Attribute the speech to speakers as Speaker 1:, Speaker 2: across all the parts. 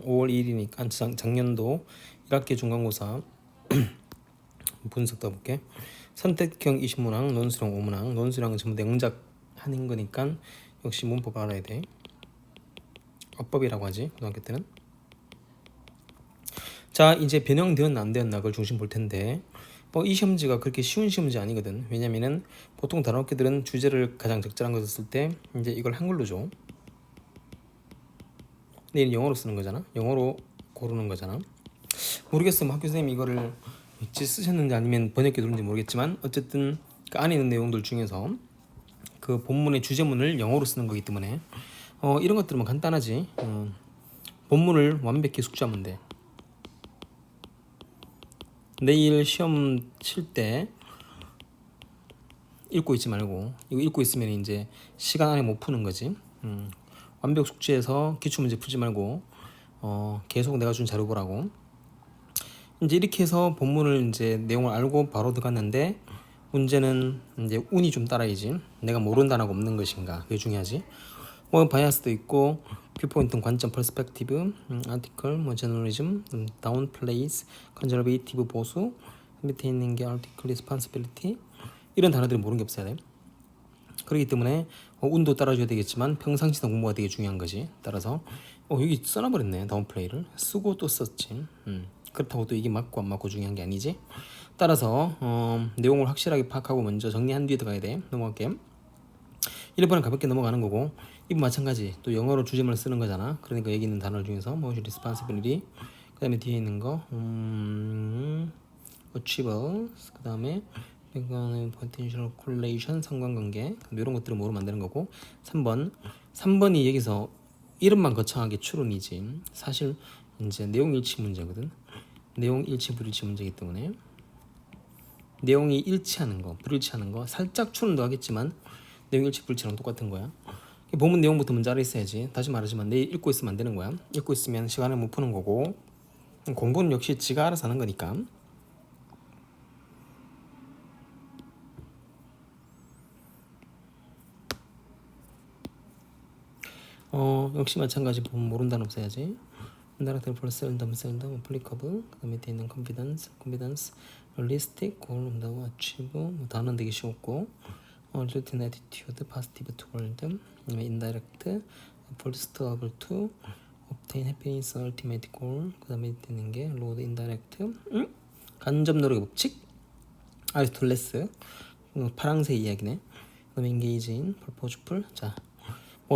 Speaker 1: 5월 2일이니까 작년도 1학기 중간고사 분석 떠볼게. 선택형 20문항, 논술형 5문항. 논술형은 전부 영작 하는 거니까 역시 문법 알아야 돼. 어법이라고 하지 고등학교 때는. 자, 이제 변형되었나 안 되었나 그걸 중심 볼 텐데, 이 시험지가 그렇게 쉬운 시험지 아니거든. 왜냐면은 보통 단어학기들은 주제를 가장 적절한 것을 쓸 때 이제 이걸 한글로 줘. 근데 얘는 영어로 쓰는 거잖아. 영어로 고르는 거잖아. 모르겠어. 학교 선생님이 이거를 쓰셨는지 아니면 번역기 누른지 모르겠지만 어쨌든 그 안에 있는 내용들 중에서 그 본문의 주제문을 영어로 쓰는 거기 때문에 이런 것들은 간단하지. 본문을 완벽히 숙지하면 돼. 내일 시험 칠 때 읽고 있지 말고, 이거 읽고 있으면 이제 시간 안에 못 푸는 거지. 완벽 숙지해서 기출문제 풀지 말고 계속 내가 준 자료 보라고. 이제 이렇게 해서 본문을 이제 내용을 알고 바로 들어갔는데, 문제는 이제 운이 좀 따라야지. 내가 모르는 단어가 없는 것인가, 그게 중요하지. 바이아스도 있고, 뷰포인트, 관점, 퍼스펙티브, 아티클, 저널리즘, 다운플레이스, 컨저베이티브, 보수, 밑에 있는 게 아티클, 리스폰시빌리티, 이런 단어들이 모르는 게 없어야 돼. 그렇기 때문에 운도 따라줘야 되겠지만 평상시나 공부가 되게 중요한 거지. 따라서 여기 써놔버렸네. 다운플레이를 쓰고 또 썼지. 그렇다고 또 이게 맞고 안 맞고 중요한 게 아니지. 따라서 내용을 확실하게 파악하고 먼저 정리한 뒤에 들어가야 돼. 넘어갈게. 1번은 가볍게 넘어가는 거고, 2번 마찬가지. 또 영어로 주제문을 쓰는 거잖아. 그러니까 여기 있는 단어 중에서 responsibility, 그 다음에 뒤에 있는 거 achievable, 그 다음에 이거는 potential correlation, 상관관계, 이런 것들을 모르면 안 되는 거고. 3번이 여기서 이름만 거창하게 추론이지 사실 이제 내용 일치 문제거든. 내용 일치 불일치 문제이기 때문에 내용이 일치하는 거 불일치하는 거 살짝 추론도 하겠지만 내용 일치 불일치랑 똑같은 거야. 본문 내용부터 먼저 알아 있어야지. 다시 말하지만 내일 읽고 있으면 안 되는 거야. 읽고 있으면 시간을 못 푸는 거고, 공부는 역시 지가 알아서 하는 거니까. 역시 마찬가지. 보면 모르는 단어 없어야지. 인다렉트, 셀덤, applicable, 그 다음에 뒤에 있는 confidence, realistic, goal, achieve, 단어는 되게 쉬웠고, routine attitude, positive toward, indirect, first able to, obtain happiness, ultimate goal, 그 다음에 있는 게 road, indirect, 간접 노력의 법칙, 아리스토텔레스, 파랑새 이야기네. 그 다음에 engage in, purposeful. 자,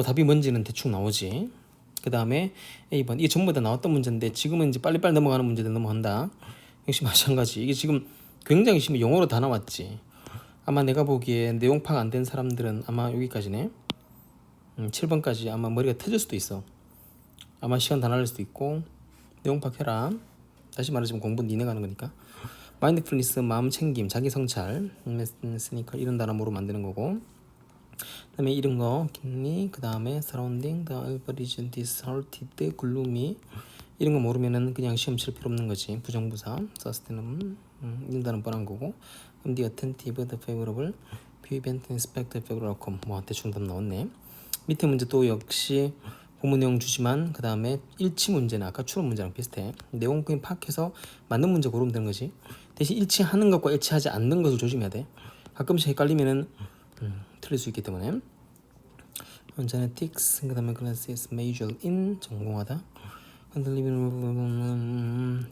Speaker 1: 답이 뭔지는 대충 나오지. 그 다음에 A번, 이게 전부 다 나왔던 문제인데 지금은 이제 빨리빨리 넘어가는 문제들 넘어간다. 역시 마찬가지. 이게 지금 굉장히 심히 영어로 다 나왔지. 아마 내가 보기에 내용 파악 안 된 사람들은 아마 여기까지네. 7번까지 아마 머리가 터질 수도 있어. 아마 시간 다 날릴 수도 있고. 내용 파악해라. 다시 말하자면 공부는 니네가 하는 거니까. 마인드풀니스, 마음 챙김, 자기 성찰, 스니커, 이런 단어 모르면 안 되는 거고. 그 다음에 이런 거 깁니, 그 다음에 surrounding, the average, disheartened, gloomy, 이런 거 모르면은 그냥 시험 칠 필요 없는 거지. 부정부사, sustainable, 이런 단어 뻔한 거고. 그럼 the attentive, the favorable, prevent, inspect, favorable outcome. 대충 답 나왔네. 밑에 문제 또 역시 본문 내용 주지만 그 다음에 일치 문제는 아까 추론 문제랑 비슷해. 내용 그냥 파악해서 맞는 문제 고르면 되는 거지. 대신 일치하는 것과 일치하지 않는 것을 조심해야 돼. 가끔씩 헷갈리면은 틀릴 수 있기 때문에. genetics, 그 다음에 classes, major in, 전공하다.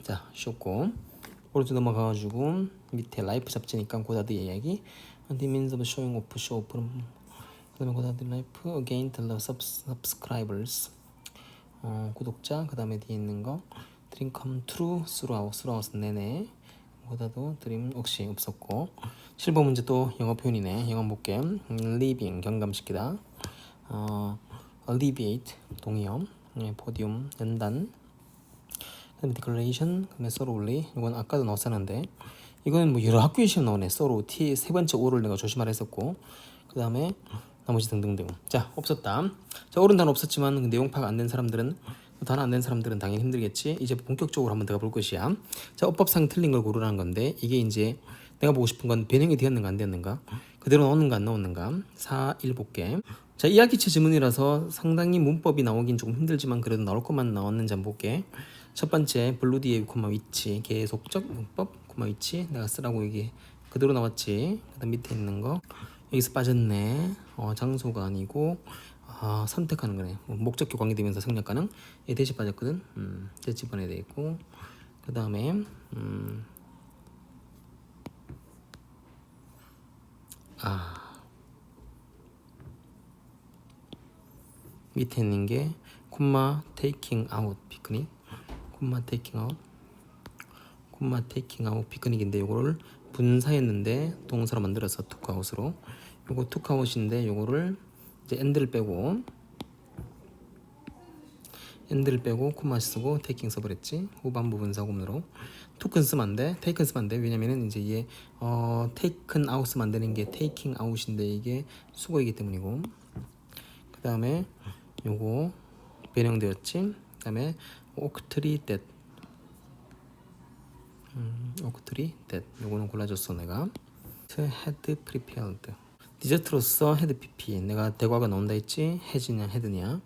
Speaker 1: 자, 쉬웠고. 오른쪽 넘어가가지고 밑에 라이프 잡지니까 고다드 이야기. The means of showing off, show off. 그 다음에 고다드 라이프, again to the subscribers. 구독자. 그 다음에 뒤에 있는 거 dream come true, throughout 내내. 보다도 드림 혹시 없었고. 실버 문제 또 영어 표현이네. 영어 볼게. living, 경감시키다. alleviate, 동의어. podium, 연단. 그다음에 declaration, 그다음에 thoroughly. 이건 아까도 나왔었는데 이건 여러 학교에 시험 나오네. thorough, T 세 번째 O를 내가 조심하라 했었고. 그 다음에 나머지 등등등. 자, 없었다. 자, 옳은 단어 없었지만 내용 파악 안 된 사람들은, 단어 안 된 사람들은 당연히 힘들겠지. 이제 본격적으로 한번 들어가 볼 것이야. 자, 어법상 틀린 걸 고르라는 건데 이게 이제 내가 보고 싶은 건 변형이 되었는가 안 되었는가, 그대로 나오는가 안 나오는가. 4, 1 볼게. 자, 이학기체 지문이라서 상당히 문법이 나오긴 조금 힘들지만 그래도 나올 것만 나왔는지 한번 볼게. 첫 번째 블루디에 콤마 위치 계속적 문법 콤마 위치 내가 쓰라고 이게 그대로 나왔지. 그다음 밑에 있는 거 여기서 빠졌네. 장소가 아니고 선택하는 거네. 목적격 관계되면서 생략 가능. 얘 대시 빠졌거든. 대시 번에 돼 있고 그 다음에 밑에 있는 게 콤마 taking out 피크닉 콤마 taking out 콤마 taking out 피크닉인데 요거를 분사했는데 동사로 만들어서 took out으로 요거 took out인데 요거를 이제 end를 빼고 콤마 쓰고 taking 써버렸지. 후반부 분사 구문으로 took는 쓰면 안 돼. taken 쓰면 안 돼. 왜냐면은 이제 이게 taken out 쓰면 안 되는 게 taking out인데 이게 수거이기 때문이고 그 다음에 요거 변형되었지. 그 다음에 오크트리 뎃 오크트리 뎃 요거는 골라줬어 내가. had prepared 디저트로서 had pp 내가 대과가 나온다 했지. has냐 had냐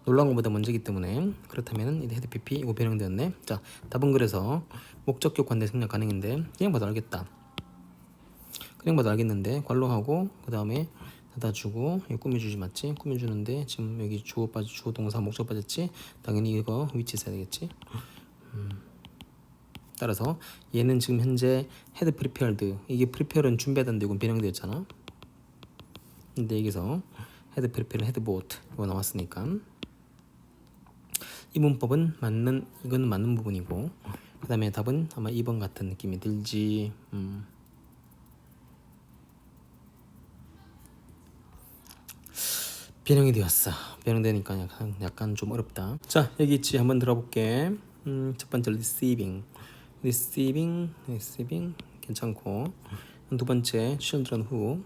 Speaker 1: 놀란 것보다 먼저기 때문에 그렇다면 이제 had pp 이거 변형되었네. 자 답은 그래서 목적격 관대 생략 가능인데 그냥 봐도 알겠다. 그냥 봐도 알겠는데 관로하고 그 다음에 닫아주고 이거 꾸며주지 맞지? 꾸며주는데 지금 여기 주어 빠지 주어 동사 목적 빠졌지? 당연히 이거 위치 써야 되겠지? 따라서 얘는 지금 현재 had prepared 이게 prepare은 준비하다는데 이건 변형되었잖아. 근데 여기서 had prepared, had bought 이거 나왔으니까 이 문법은 이건 맞는 부분이고 그 다음에 답은 아마 2번 같은 느낌이 들지. 변형이 되었어. 변형되니까 약간 좀 어렵다. 자 여기 있지. 한번 들어볼게. 첫 번째 receiving 괜찮고 두 번째 children who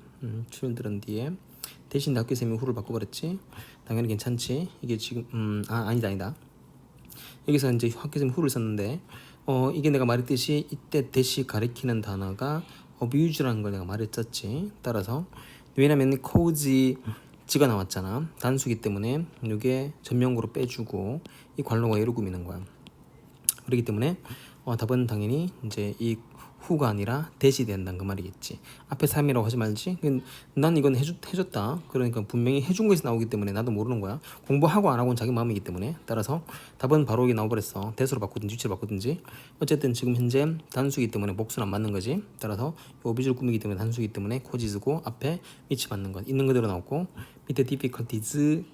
Speaker 1: children 뒤에 대신 학교쌤이 who를 바꿔버렸지. 당연히 괜찮지. 이게 지금 아니다. 여기서 이제 학교쌤이 who를 썼는데 이게 내가 말했듯이 이때 대시 가리키는 단어가 abuse라는 걸 내가 말했었지. 따라서 왜냐면 cause가 나왔잖아. 단수기 때문에 이게 전명구로 빼주고 이 관로가 얘로 꾸미는 거야. 그렇기 때문에 답은 당연히 이제 이 후가 아니라 대시 된다는 그 말이겠지. 앞에 3이라고 하지 말지. 난 이건 해줬다. 그러니까 분명히 해준 거에서 나오기 때문에 나도 모르는 거야. 공부하고 안 하고는 자기 마음이기 때문에. 따라서 답은 바로 여기 나와버렸어. 대수로 바꾸든지 위치로 바꾸든지. 어쨌든 지금 현재 단수기 때문에 복수는 안 맞는 거지. 따라서 오비주를 꾸미기 때문에 단수기 때문에 코지즈고 앞에 위치 맞는 것. 있는 그대로 나왔고 밑에 difficulties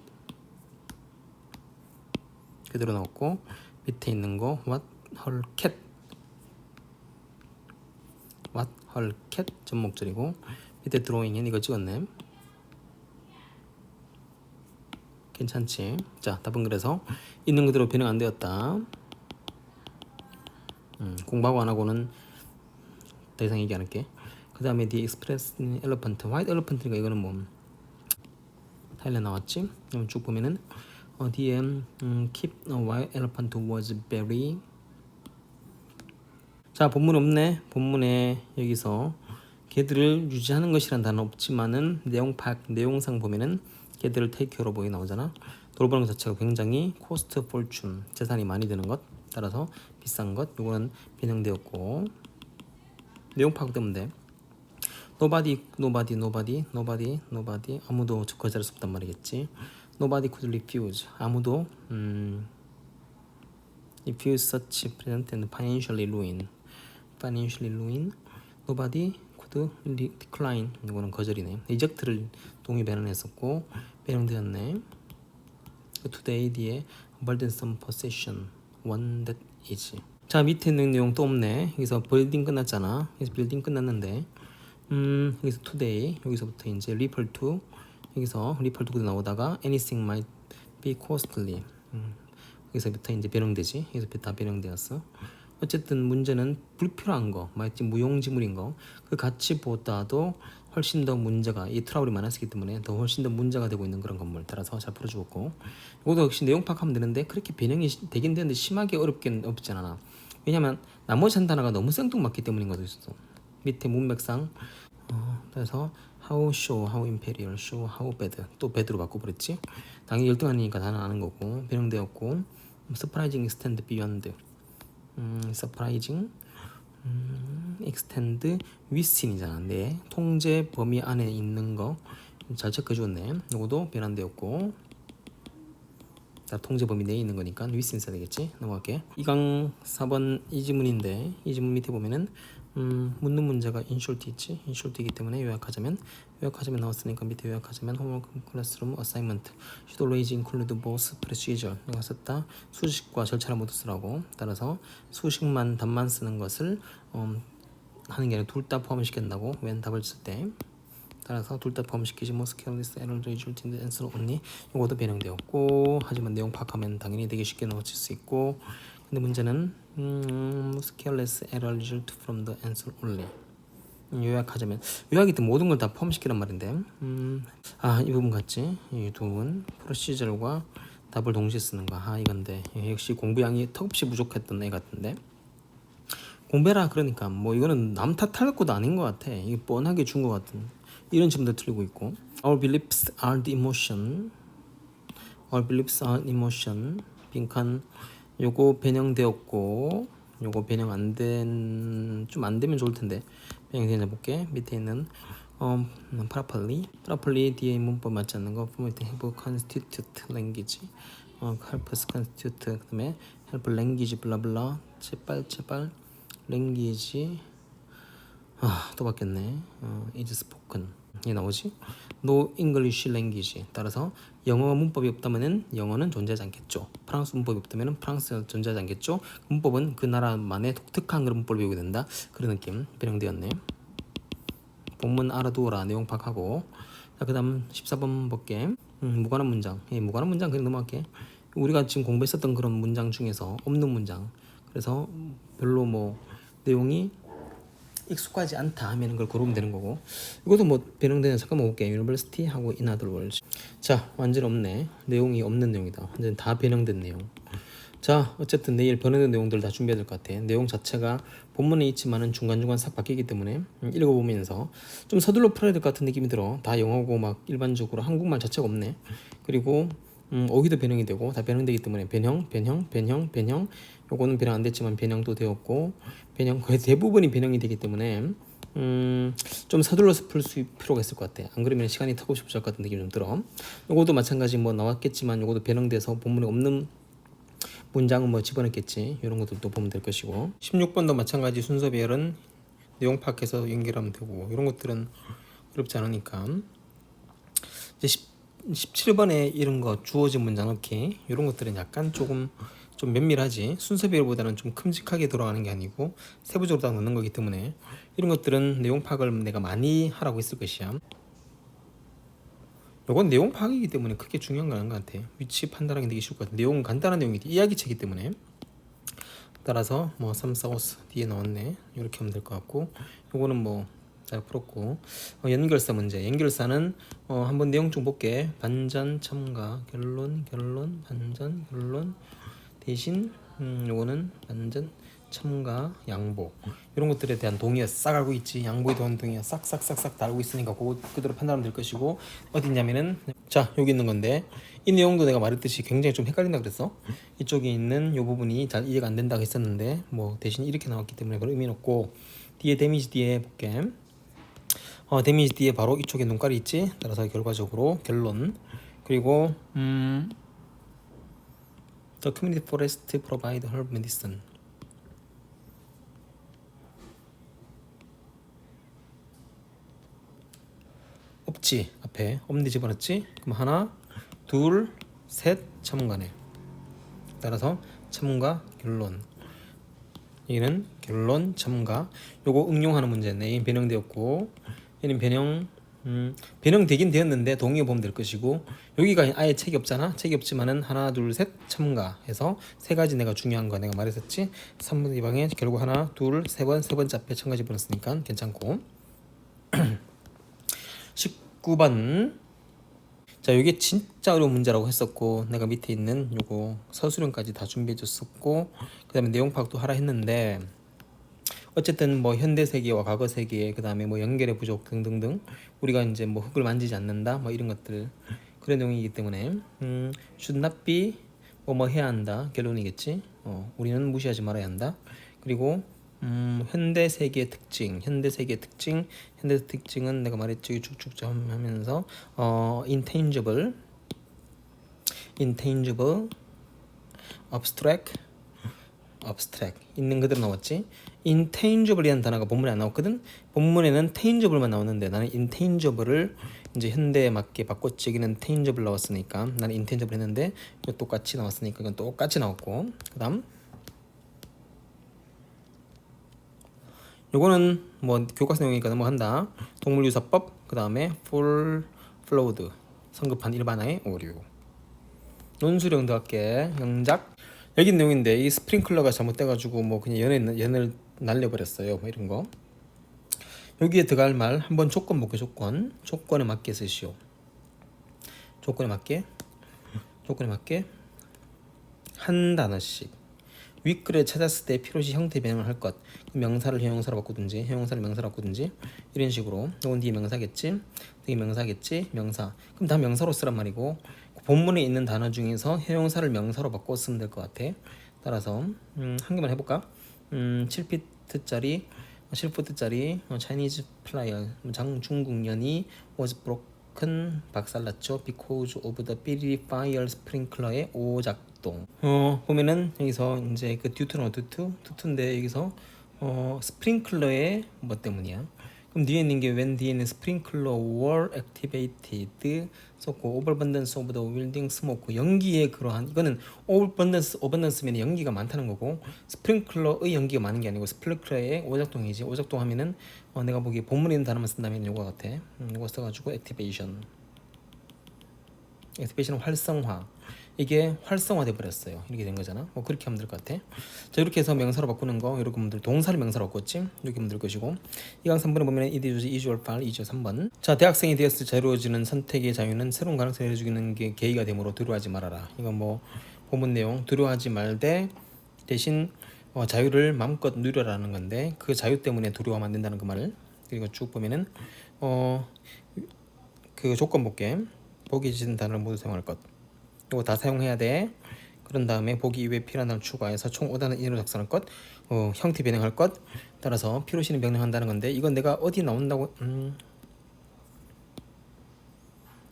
Speaker 1: 그대로 나왔고 밑에 있는 거 what her cat 전목절이고 밑에 drawing엔 이거 찍었네. 괜찮지? 자 답은 그래서 있는 그대로 변형 안 되었다. 공부하고 안 하고는 더 이상 얘기 안 할게. 그 다음에 the express elephant white elephant니까 이거는 뭐 타일랜드 나왔지? 그럼 쭉 보면은 the keep a white elephant was very 자 본문 없네. 본문에 여기서 걔들을 유지하는 것이란 단어 없지만은 내용상 보면은 걔들을 take care로 보이 나오잖아. 돌보는 것 자체가 굉장히 cost fortune 재산이 많이 드는 것 따라서 비싼 것 요거는 변형되었고 내용 파악되면 돼. nobody 아무도 거절할 수 없단 말이겠지. nobody could refuse 아무도 refuse such present and financially ruin nobody could decline 이거는 거절이네. reject를 동의 변환했었고 변형되었네. today 뒤에 burdensome possession one that is 자 밑에 있는 내용 또 없네. 여기서 빌딩 끝났잖아. 여기서 빌딩 끝났는데 여기서 today 여기서부터 이제 refer to 여기서 refer to 나오다가 anything might be costly 여기서부터 이제 변형되지. 여기서 다 변형되었어. 어쨌든 문제는 불필요한 거, 마치 무용지물인 거, 그 가치보다도 훨씬 더 문제가 이 트러블이 많았기 때문에 더 훨씬 더 문제가 되고 있는 그런 건물 따라서 잘 풀어주었고 이것도 역시 내용 파악하면 되는데 그렇게 변형이 되긴 되는데 심하게 어렵긴 없지 않아. 왜냐면 나머지 한 단어가 너무 생뚱맞기 때문인 것도 있어. 밑에 문맥상 그래서 how show, how imperial, show, how bad. 또 bad로 바꿔버렸지. 당연히 열등하니까 다는 아는 거고. 변형되었고. surprising extend beyond. surprising extend within이잖아. 내 통제 범위 안에 있는 거 잘 체크해줬네. 이것도 변환되었고, 다 통제 범위 내에 있는 거니까 within 써야 되겠지. 넘어갈게. 2강 4번 이 지문인데, 이 지문 밑에 보면은 묻는 문제가 in short 있지. in short이기 때문에 요약하자면 나왔으니까 밑에 요약하자면 homework, classroom, assignment should always include both procedure. 내가 썼다. 수식과 절차를 모두 쓰라고. 따라서 수식만 답만 쓰는 것을 하는 게 아니라 둘 다 포함시킨다고. when 답을 쓸 때. 따라서 둘 다 포함시키지. most careless error result in the answer only. 이것도 변형되었고, 하지만 내용 파악하면 당연히 되게 쉽게 넣어질 수 있고, 근데 문제는 most careless error result from the answer only. 요약하자면, 요약이 때 모든 걸 다 포함시키란 말인데, 이 부분 같지? 이 두 부분 프로시저과 답을 동시에 쓰는 거. 이건데 역시 공부량이 턱없이 부족했던 애 같은데, 공부해라 그러니까 뭐 이거는 남 탓할 것도 아닌 것 같아. 이게 뻔하게 준 것 같은 이런 질문도 틀리고 있고. Our beliefs are the emotion. Our beliefs are emotion. 빈칸 요거 변형되었고, 요거 변형 좀 안 되면 좋을 텐데 변형되나 볼게. 밑에 있는 properly 뒤에 문법 맞지 않는 거 format have constitute language. help us constitute. 그다음에 help language 블라블라. 제발 language. 또 바뀌었네. is spoken. 이게 나오지? No English language. 따라서 영어 문법이 없다면은 영어는 존재하지 않겠죠. 프랑스 문법이 없다면은 프랑스가 존재하지 않겠죠. 문법은 그 나라만의 독특한 그런 문법을 배우게 된다. 그런 느낌 변형되었네. 본문 알아두어라. 내용 파악하고. 자, 그다음 14번 볼게. 무관한 문장. 무관한 문장 그냥 넘어갈게. 우리가 지금 공부했었던 그런 문장 중에서 없는 문장. 그래서 별로 뭐 내용이 익숙하지 않다 하면 그걸 고르면 되는 거고, 이것도 뭐 변형되는. 잠깐만 볼게. University 하고 in other words. 자, 완전 없네. 내용이 없는 내용이다. 완전 다 변형된 내용. 자, 어쨌든 내일 변형된 내용들 다 준비해야 될 것 같아. 내용 자체가 본문에 있지만은 중간중간 싹 바뀌기 때문에 읽어보면서 좀 서둘러 풀어야 될 것 같은 느낌이 들어. 다 영어고 막 일반적으로 한국말 자체가 없네. 그리고 어휘도 변형이 되고 다 변형되기 때문에 변형. 요거는 변형 안 됐지만 변형도 되었고, 변형 거의 대부분이 변형이 되기 때문에 좀 서둘러서 풀 필요가 있을 것 같아. 안 그러면 시간이 턱없이 부족할 것 같은 느낌이 좀 들어. 요것도 마찬가지 뭐 나왔겠지만 요것도 변형돼서 본문에 없는 문장은 뭐 집어넣겠지. 이런 것들도 보면 될 것이고, 16번도 마찬가지 순서 배열은 내용 파악해서 연결하면 되고, 이런 것들은 어렵지 않으니까. 이제 17번에 이런 거 주어진 문장 넣기, 이런 것들은 약간 좀 면밀하지. 순서 배열보다는 좀 큼직하게 돌아가는 게 아니고 세부적으로 딱 넣는 거기 때문에 이런 것들은 내용 파악을 내가 많이 하라고 했을 것이야. 이건 내용 파악이기 때문에 크게 중요한 건 아닌 것 같아. 위치 판단하기 되게 쉬울 것 같아. 내용은 간단한 내용이지. 이야기체이기 때문에. 따라서 뭐 삼사오스 뒤에 나왔네. 이렇게 하면 될 것 같고, 요거는 뭐 잘 풀었고. 연결사 문제. 연결사는 한번 내용 좀 볼게. 반전, 첨가, 결론, 반전, 결론. 대신 요거는 반전, 첨가, 양보, 이런 것들에 대한 동의어 싹 알고 있지. 양보에 대한 동의어 싹싹싹싹 다 알고 있으니까 그거 그대로 판단하면 될 것이고, 어디냐면은 자, 여기 있는 건데, 이 내용도 내가 말했듯이 굉장히 좀 헷갈린다 그랬어. 이쪽에 있는 요 부분이 잘 이해가 안 된다고 했었는데 뭐 대신 이렇게 나왔기 때문에 그런 의미는 없고, 뒤에 데미지 뒤에 볼게. 데미지 뒤에 바로 이쪽에 눈깔이 있지. 따라서 결과적으로 결론. 그리고 The community forest provide herb medicine. 없지. 앞에 없는데 집어넣었지. 그럼 하나, 둘, 셋 첨가네. 따라서 첨가 결론. 여기는 결론 첨가. 요거 응용하는 문제네. 변형되었고, 얘는 변형되긴 되었는데 동의어 보면 될 것이고, 여기가 아예 책이 없잖아. 책이 없지만은 하나 둘 셋 첨가 해서 세 가지 내가 중요한 거 내가 말했었지. 3번 2방에 결국 하나 둘 세 번째 앞에 첨가 집어넣었으니까 괜찮고. 19번. 자, 이게 진짜 어려운 문제라고 했었고, 내가 밑에 있는 요거 서술형까지 다 준비해 줬었고, 그 다음에 내용 파악도 하라 했는데 어쨌든 뭐 현대 세계와 과거 세계 그다음에 뭐 연결의 부족 등등등 우리가 이제 뭐 흙을 만지지 않는다 뭐 이런 것들 그런 내용이기 때문에 should not be 뭐 해야 한다 결론이겠지. 우리는 무시하지 말아야 한다. 그리고 현대 세계의 특징, 현대 세계의 특징, 현대 특징은 내가 말했지 쭉쭉 하면서 intangible, intangible, abstract, abstract 있는 그대로 나왔지. intangible이라는 단어가 본문에 안 나왔거든. 본문에는 tangible만 나오는데 나는 intangible을 이제 현대에 맞게 바꿨지. 여기는 tangible 나왔으니까 나는 intangible 했는데 이거 똑같이 나왔으니까 이건 똑같이 나왔고 그다음 요거는 뭐 교과서 내용이니까 넘어간다. 동물유사법 그 다음에 full flawed 성급한 일반화의 오류. 논술형 들어갈게. 영작 여기 내용인데 이 스프링클러가 잘못돼가지고 뭐 그냥 연을 날려버렸어요. 뭐 이런 거. 여기에 들어갈 말 한번 조건 볼게. 조건에 맞게 쓰시오. 조건에 맞게 한 단어씩 윗글에 찾았을 때 필요시 형태 변형을 할 것. 명사를 형용사로 바꾸든지 형용사를 명사로 바꾸든지 이런 식으로. 이건 뒤에 명사겠지. 뒤에 명사겠지. 명사. 그럼 다 명사로 쓰란 말이고 본문에 있는 단어 중에서 형용사를 명사로 바꿔 쓰면 될 것 같아. 따라서 한 개만 해볼까? 7피트짜리 Chinese flyer 중국년이 was broken 박살났죠. because of the bill fire sprinkler의 오작동. 보면은 여기서 이제 그 듀트는 듀트인데 여기서 스프링클러의 뭐 때문이야? 그럼 뒤에 있는 게 when 뒤에는 sprinkler were activated 썼고 overabundance of the building smoke 연기의 그러한 이거는 overabundance면 연기가 많다는 거고 스프링클러의 연기가 많은 게 아니고 스프링클러의 오작동이지. 오작동 하면은 내가 보기에 본문에 있는 단어만 쓴다면 요거 같아. 요거 써가지고 activation은 활성화. 이게 활성화돼 버렸어요. 이렇게 된 거잖아. 뭐 그렇게 하면 될 것 같아. 자 이렇게 해서 명사로 바꾸는 거 이렇게 분들 동사를 명사로 바꿨지. 이렇게 하면 될 것이고 이 강 3번에 보면 it is usual file 2죠 3번. 자 대학생이 되었을 때 자유로워지는 선택의 자유는 새로운 가능성을 열어주는 게 계기가 되므로 두려워하지 말아라. 이건 뭐 본문 내용 두려워하지 말되 대신 자유를 마음껏 누려라는 건데 그 자유 때문에 두려워하면 안 된다는 그 말을. 그리고 쭉 보면은 그 조건 볼게. 보기 지은 단어를 모두 사용할 것. 이거 다 사용해야 돼. 그런 다음에 보기 이외에 필요한 단어를 추가해서 총 5단어 이내로 작성할 것. 형태 변형할 것. 따라서 필요시는 변형한다는 건데 이건 내가 어디 나온다고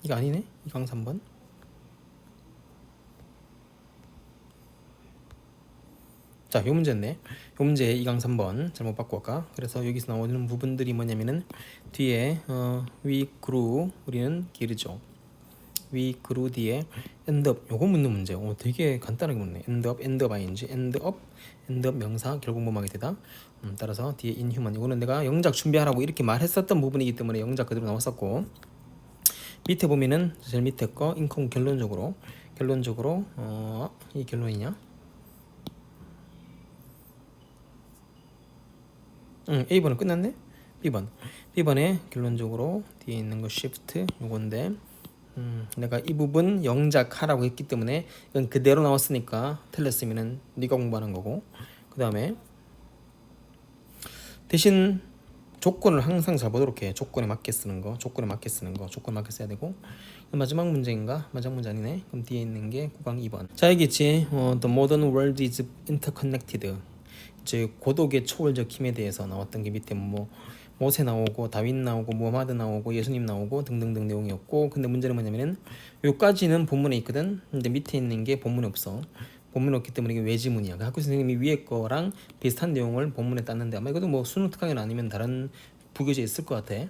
Speaker 1: 이거 아니네. 이 강 3번. 자, 요 문제였네. 요 문제 2강 3번 잘못 바꿔갈까? 그래서 여기서 나오는 부분들이 뭐냐면은 뒤에 we grew 우리는 기르죠. we grew 뒤에 end up 요거 묻는 문제. 되게 간단하게 묻네. end up ing, end up 명사 결국 뭐하게 되다. 따라서 뒤에 inhuman 이거는 내가 영작 준비하라고 이렇게 말했었던 부분이기 때문에 영작 그대로 나왔었고 밑에 보면은 제일 밑에 거 인컴 결론적으로 이 결론이냐? A번은 끝났네. B번에 결론적으로 뒤에 있는 거 shift 요건데 내가 이 부분 영작하라고 했기 때문에 이건 그대로 나왔으니까 틀렸으면은 네가 공부하는 거고 그 다음에 대신 조건을 항상 잘 보도록 해. 조건에 맞게 쓰는 거 조건에 맞게 써야 되고 마지막 문제인가? 마지막 문제 아니네. 그럼 뒤에 있는 게 9강 2번. 자 여기 있지. The modern world is interconnected. 이제 고독의 초월적 힘에 대해서 나왔던 게 밑에 뭐 모세 나오고 다윗 나오고 무하마드 나오고 예수님 나오고 등등등 내용이었고 근데 문제는 뭐냐면은 요까지는 본문에 있거든. 근데 밑에 있는 게 본문에 없어. 본문에 없기 때문에 이게 외지문이야. 학교 선생님이 위에 거랑 비슷한 내용을 본문에 땄는데 아마 이것도 뭐 수능 특강이나 아니면 다른 부교재에 있을 것 같아.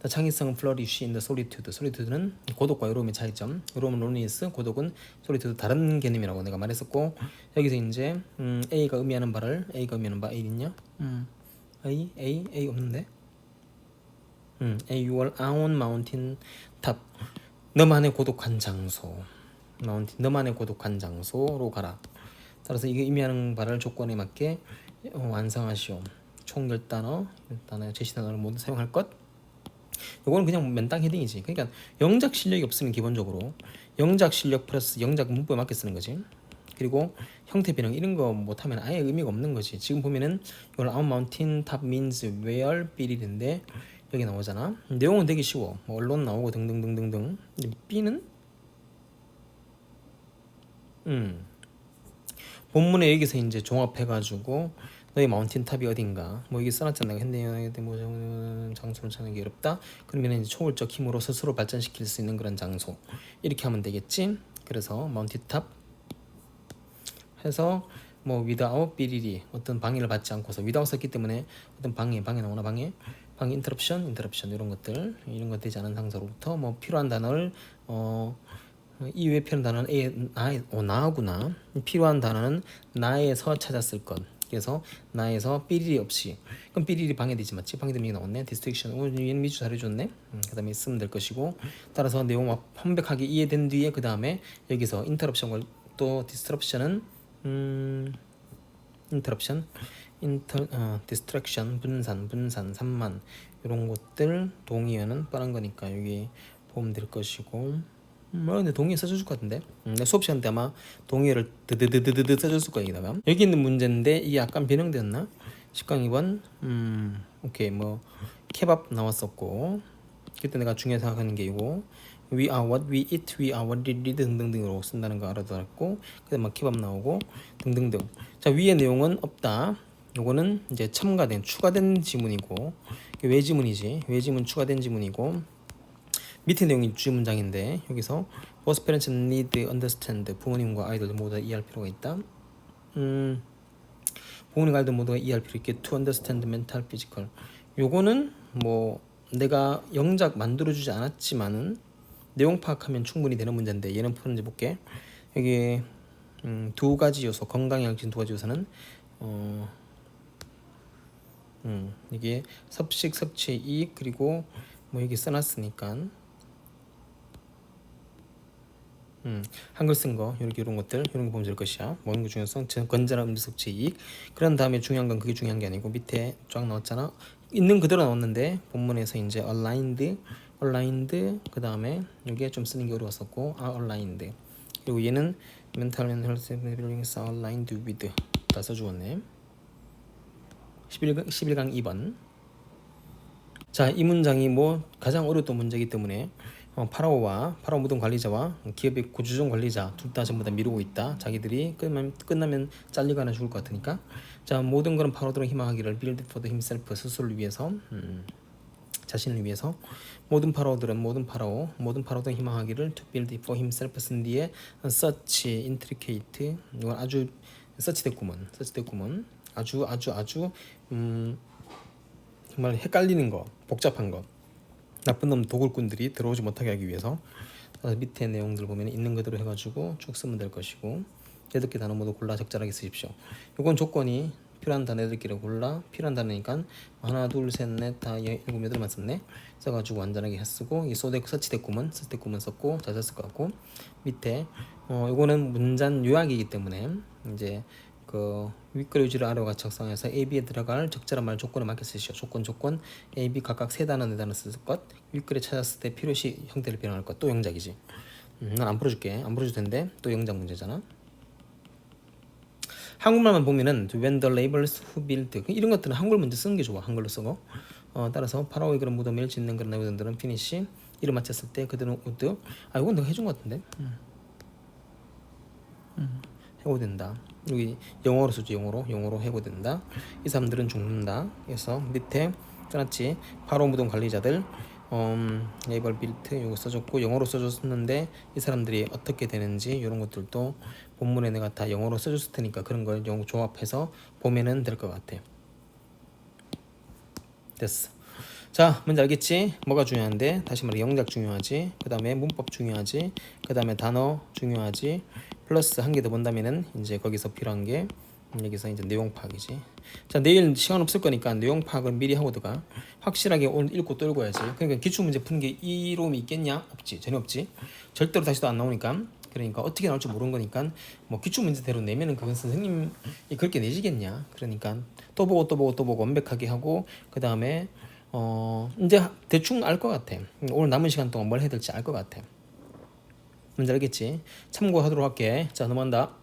Speaker 1: 창의성은 flourish in the solitude. solitude는 고독과 외로움의 차이점. 외로움은 loneliness, 고독은 solitude 다른 개념이라고 내가 말했었고 여기서 이제 A가 의미하는 바 A 있냐? A 없는데? A your own mountain top. 너만의 고독한 장소. 너만의 고독한 장소로 가라. 따라서 이게 의미하는 바를 조건에 맞게 완성하시오. 총 10단어, 제시단어를 모두 사용할 것. 이거는 그냥 맨땅 헤딩이지. 그러니까 영작 실력이 없으면 기본적으로 영작 실력 플러스 영작 문법에 맞게 쓰는 거지. 그리고 형태 변형 이런 거 못하면 아예 의미가 없는 거지. 지금 보면은 이걸 Our mountain top means where 삐리인데 여기 나오잖아. 내용은 되게 쉬워. 뭐 언론 나오고 등등등등등. 근데 B는 본문에 여기서 이제 종합해가지고 너희 마운틴 탑이 어딘가 뭐 이게 써놨잖아. 근데 뭐 장소를 찾기 어렵다. 그러면 이제 초월적 힘으로 스스로 발전시킬 수 있는 그런 장소 이렇게 하면 되겠지. 그래서 마운틴 탑 해서 뭐 without 삐리리 어떤 방해를 받지 않고서 without 썼기 때문에 어떤 방해 나오나 방해 interruption 이런 것들 되지 않은 상사로부터 뭐 필요한 단어를 이외에 필요한 단어는 나구나. 필요한 단어는 나에서 찾았을 것. 그래서 나에서 삐리리 없이. 그럼 삐리리 방해되지 맞지? 방해되는 게 나왔네. distraction. 얘는 미주 잘해줬네. 그다음에 쓰면 될 것이고. 따라서 내용 완벽하게 이해된 뒤에 그 다음에 여기서 interruption과 또 disruption은 distraction 분산 산만 이런 것들 동의어는 빠른 거니까 여기 보면 될 것이고. 근데 동의어 써줄 것 같은데. 내 수업 시간 때 아마 동의어를 드드드드드 써줬을 거야. 여기다가 여기 있는 문제인데 이게 약간 변형되었나? 10강 2번 오케이 뭐 케밥 나왔었고 그때 내가 중요하게 생각하는 게 이거 we are what we eat, we are what we read 등등등으로 쓴다는 거 알아들었고 그다음 막 케밥 나오고 등등등. 자 위의 내용은 없다. 요거는 이제 첨가된 추가된 지문이고 왜 지문이지? 왜 지문 추가된 지문이고 밑에 내용이 주요 문장인데 여기서 both parents need understand 부모님과 아이들 모두 다 이해할 필요가 있다. 부모님과 아이들 모두가 이해할 필요 있게 to understand mental, physical. 요거는 뭐 내가 영작 만들어주지 않았지만은 내용 파악하면 충분히 되는 문제인데 얘는 푸는지 볼게. 여기 두 가지 요소 건강에 얽힌 두 가지 요소는 이게 섭식, 섭취, 이익 그리고 뭐 여기 써놨으니까 한글 쓴 거 이런 것들 이런 거 보면 될 것이야. 먹는 거 중요성 건전한 음식 섭취 이익. 그런 다음에 중요한 건 그게 중요한 게 아니고 밑에 쫙 나왔잖아. 있는 그대로 나왔는데 본문에서 이제 aligned 그 다음에 여기에 좀 쓰는 게 어려웠었고 aligned 그리고 얘는 mental and health feelings are aligned with 다 써주었네. 11강 2번. 자, 이 문장이 뭐 가장 어려웠던 문제이기 때문에 파라오 모든 관리자와 기업의 고주정 관리자 둘 다 전부 다 미루고 있다. 자기들이 끝나면 잘리거나 죽을 것 같으니까. 자, 모든 그런 파라오들은 희망하기를 build for himself 스스로를 위해서 자신을 위해서 모든 파라오들은 희망하기를 to build for himself 쓴 뒤에 such intricate 이건 아주 such 대구문 아주 정말 헷갈리는 거 복잡한 거 나쁜 놈 도굴꾼들이 들어오지 못하게 하기 위해서 밑에 내용들 보면 있는 그대로 해가지고 쭉 쓰면 될 것이고 8개 단어 모두 골라 적절하게 쓰십시오. 요건 조건이 필요한 단어 8개를 골라 필요한 단어니까 하나 둘 셋 넷 다 7, 8만 썼네. 써가지고 완전하게 쓰고 이 서치대꾸문 썼고 잘 썼을 것 같고 밑에 요거는 문장 요약이기 때문에 이제 그 윗글 유지를 아래와 같이 작성해서 A, B에 들어갈 적절한 말 조건에 맞게 쓰시오. 조건 A, B 각각 3단어 4단어 쓸 것 윗글에 찾았을 때 필요시 형태를 변화할 것 또 영작이지. 난 안 풀어줄게. 안 풀어줄 텐데 또 영작 문제잖아. 한국말만 보면은 when the labels who built 이런 것들은 한글 문제 쓰는 게 좋아. 한글로 쓰고 따라서 파라오의 그런 무덤을 짓는 그런 나무들은 피니시 이름 맞췄을 때 그들은 우드 이건 내가 해준 것 같은데 해고된다. 여기 영어로 쓰지 영어로 해고된다. 이 사람들은 죽는다. 그래서 밑에 써놨지. 파라오 무덤 관리자들 네이버 빌트 이거 써줬고 영어로 써줬는데 이 사람들이 어떻게 되는지 이런 것들도 본문에 내가 다 영어로 써줬을 테니까 그런 걸 영어 조합해서 보면은 될 것 같아. 됐어. 자, 뭔지 알겠지? 뭐가 중요한데? 다시 말해 영작 중요하지. 그 다음에 문법 중요하지. 그 다음에 단어 중요하지. 플러스 한 개 더 본다면은 이제 거기서 필요한 게 여기서 이제 내용 파악이지. 자, 내일 시간 없을 거니까 내용 파악을 미리 하고 들어가. 확실하게 오늘 읽고 또 읽어야지. 그러니까 기출 문제 푸는 게 이로움이 있겠냐? 없지. 전혀 없지. 절대로 다시도 안 나오니까. 그러니까 어떻게 나올지 모르는 거니까 뭐 기출 문제대로 내면은 그건 선생님이 그렇게 내시겠냐? 그러니까 또 보고 완벽하게 하고 그 다음에 이제 대충 알 것 같아. 오늘 남은 시간 동안 뭘 해야 될지 알 것 같아. 뭔지 알겠지? 참고하도록 할게. 자, 넘어간다.